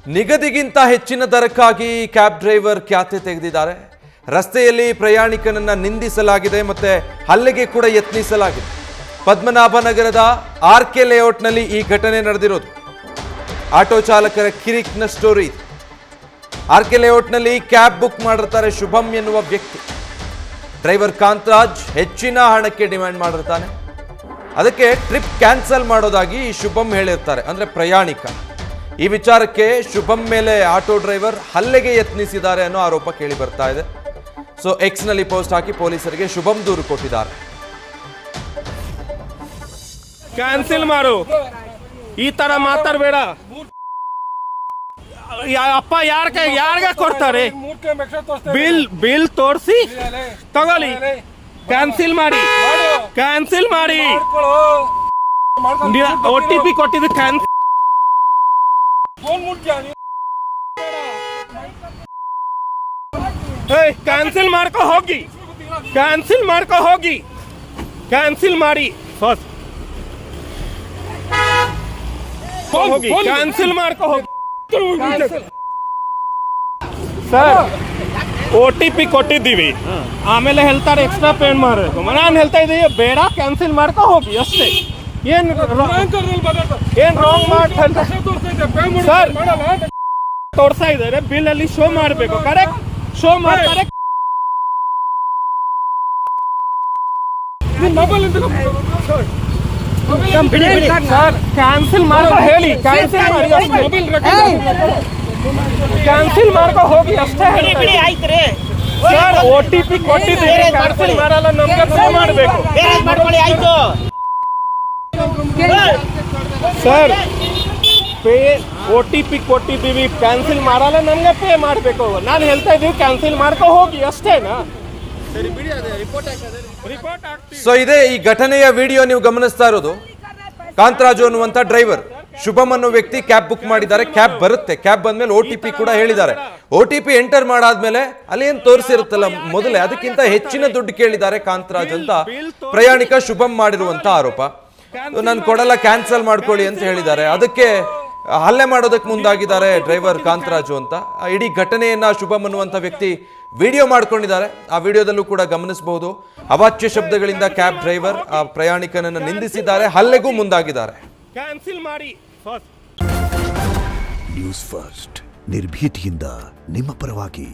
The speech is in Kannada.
ನಿಗದಿಗಿಂತ ಹೆಚ್ಚಿನ ದರಕ್ಕಾಗಿ ಕ್ಯಾಬ್ ಡ್ರೈವರ್ ಖ್ಯಾತೆ ತೆಗೆದಿದ್ದಾರೆ. ರಸ್ತೆಯಲ್ಲಿ ಪ್ರಯಾಣಿಕನನ್ನ ನಿಂದಿಸಲಾಗಿದೆ ಮತ್ತೆ ಹಲ್ಲೆಗೆ ಕೂಡ ಯತ್ನಿಸಲಾಗಿದೆ. ಪದ್ಮನಾಭನಗರದ ಆರ್ಕೆ ಲೇಔಟ್ನಲ್ಲಿ ಈ ಘಟನೆ ನಡೆದಿರೋದು. ಆಟೋ ಚಾಲಕರ ಕಿರಿಕ್ನ ಸ್ಟೋರಿ. ಆರ್ಕೆ ಲೇಔಟ್ನಲ್ಲಿ ಕ್ಯಾಬ್ ಬುಕ್ ಮಾಡಿರ್ತಾರೆ ಶುಭಂ ಎನ್ನುವ ವ್ಯಕ್ತಿ. ಡ್ರೈವರ್ ಕಾಂತರಾಜ್ ಹೆಚ್ಚಿನ ಹಣಕ್ಕೆ ಡಿಮ್ಯಾಂಡ್ ಮಾಡಿರ್ತಾನೆ. ಅದಕ್ಕೆ ಟ್ರಿಪ್ ಕ್ಯಾನ್ಸಲ್ ಮಾಡೋದಾಗಿ ಶುಭಂ ಹೇಳಿರ್ತಾರೆ, ಅಂದ್ರೆ ಪ್ರಯಾಣಿಕ. ಈ ವಿಚಾರಕ್ಕೆ ಶುಭಂ ಮೇಲೆ ಆಟೋ ಡ್ರೈವರ್ ಹಲ್ಲೆಗೆ ಯತ್ನಿಸಿದ್ದಾರೆ ಅನ್ನೋ ಆರೋಪ ಕೇಳಿ ಬರ್ತಾ ಇದೆ. ಸೊ ಎಕ್ಸ್ ನಲ್ಲಿ ಪೋಸ್ಟ್ ಹಾಕಿ ಪೊಲೀಸರಿಗೆ ಶುಭಂ ದೂರು ಕೊಟ್ಟಿದ್ದಾರೆ. ಕ್ಯಾನ್ಸಲ್ ಮಾಡು, ಈ ತರ ಮಾತಾಡಬೇಡ. ಅಪ್ಪ ಯಾರ್ಗೆ ಕೊಡ್ತಾರೆ? ಬಿಲ್ ತೋರಿಸಿ ತಗೊಳ್ಳಿ. ಕ್ಯಾನ್ಸಲ್ ಮಾಡಿ, ಕ್ಯಾನ್ಸಲ್ ಮಾಡಿ. OTP ಕೊಟ್ಟಿದ್ದು ಕ್ಯಾನ್ಸಲ್. ಕ್ಯಾನ್ಸಲ್ ಮಾಡ್ಕೊ ಹೋಗಿ, ಕ್ಯಾನ್ಸಲ್ ಮಾಡ್ಕೊ ಹೋಗಿ, ಕ್ಯಾನ್ಸಲ್ ಮಾಡಿ ಫಸ್ಟ್ ಹೋಗಿ, ಕ್ಯಾನ್ಸಲ್ ಮಾಡ್ಕೊ ಹೋಗಿ. ಸರ್ OTP ಕೊಟ್ಟಿದ್ದೀವಿ, ಆಮೇಲೆ ಹೇಳ್ತಾರೆ ಎಕ್ಸ್ಟ್ರಾ ಪೇಮೆಂಟ್ ಮಾಡಬೇಕು. ನಾನು ಹೇಳ್ತಾ ಇದ್ದೀವಿ ಬೇಡ, ಕ್ಯಾನ್ಸಲ್ ಮಾಡ್ಕೊ ಹೋಗಿ ಅಷ್ಟೇ. ಏನ್ ರಾಂಗ್ ಮಾಡಿ ಸರ್ ತೋರ್ಸ್ತಾ ಇದ್ದಾರೆ. ಬಿಲ್ ಅಲ್ಲಿ ಶೋ ಮಾಡಬೇಕು, ಕರೆಕ್ಟ್ ಶೋ ಮಾಡ್ತಾರೆ. ಸರ್ ಕ್ಯಾನ್ಸಲ್ ಮಾಡ್ಕೊ ಹೇಳಿ, ಕ್ಯಾನ್ಸಲ್ ಮಾಡಿ, ಕ್ಯಾನ್ಸಲ್ ಮಾಡ್ಕೊ ಹೋಗಿ ಅಷ್ಟೇ. ಸರ್ OTP ಕೊಟ್ಟಿದ್ದೀವಿ, ಕ್ಯಾನ್ಸಲ್ ಮಾಡಲ್ಲ, ನಮ್ಗೆ ಶೋ ಮಾಡಬೇಕು. ಸರ್ OTP ಕೊಟ್ಟಿದ್ದೀವಿ, ಕ್ಯಾನ್ಸಲ್ ಮಾಡಲ್ಲ, ನಮ್ಗೆ ಪೇ ಮಾಡಬೇಕು. ನಾನು ಹೇಳ್ತಾ ಇದ್ದೀವಿ ಕ್ಯಾನ್ಸಲ್ ಮಾಡ್ಕೊ ಹೋಗಿ ಅಷ್ಟೇನಾ? ಸೊ ಇದೇ ಈ ಘಟನೆಯ ವಿಡಿಯೋ ನೀವು ಗಮನಿಸ್ತಾ ಇರೋದು. ಕಾಂತರಾಜು ಅನ್ನುವಂತ ಡ್ರೈವರ್, ಶುಭಂ ಅನ್ನೋ ವ್ಯಕ್ತಿ ಕ್ಯಾಬ್ ಬುಕ್ ಮಾಡಿದ್ದಾರೆ. ಕ್ಯಾಬ್ ಬರುತ್ತೆ, ಕ್ಯಾಬ್ ಬಂದ್ಮೇಲೆ OTP ಕೂಡ ಹೇಳಿದ್ದಾರೆ. OTP ಎಂಟರ್ ಮಾಡಾದ್ಮೇಲೆ ಅಲ್ಲಿ ಏನ್ ತೋರಿಸಿರುತ್ತಲ್ಲ ಮೊದಲೇ, ಅದಕ್ಕಿಂತ ಹೆಚ್ಚಿನ ದುಡ್ಡು ಕೇಳಿದ್ದಾರೆ ಕಾಂತರಾಜ್ ಅಂತ ಪ್ರಯಾಣಿಕ ಶುಭಂ ಮಾಡಿರುವಂತ ಆರೋಪ. ನಾನು ಕೊಡಲ್ಲ, ಕ್ಯಾನ್ಸಲ್ ಮಾಡ್ಕೊಳ್ಳಿ ಅಂತ ಹೇಳಿದ್ದಾರೆ. ಅದಕ್ಕೆ ಹಲ್ಲೆ ಮಾಡೋದಕ್ಕೆ ಮುಂದಾಗಿದ್ದಾರೆ ಡ್ರೈವರ್ ಕಾಂತರಾಜು ಅಂತ. ಇಡೀ ಘಟನೆಯನ್ನ ಶುಭಂ ಅನ್ನುವಂಥ ವ್ಯಕ್ತಿ ವಿಡಿಯೋ ಮಾಡ್ಕೊಂಡಿದ್ದಾರೆ. ಆ ವಿಡಿಯೋದಲ್ಲೂ ಕೂಡ ಗಮನಿಸಬಹುದು. ಅವಾಚ್ಯ ಶಬ್ದಗಳಿಂದ ಕ್ಯಾಬ್ ಡ್ರೈವರ್ ಆ ಪ್ರಯಾಣಿಕನನ್ನು ನಿಂದಿಸಿದ್ದಾರೆ, ಹಲ್ಲೆಗೂ ಮುಂದಾಗಿದ್ದಾರೆ. ಕ್ಯಾನ್ಸಲ್ ಮಾಡಿ ಫಸ್ಟ್. ನ್ಯೂಸ್ ಫಸ್ಟ್ ನಿರ್ಭೀತಿಯಿಂದ ನಿಮ್ಮ ಪರವಾಗಿ.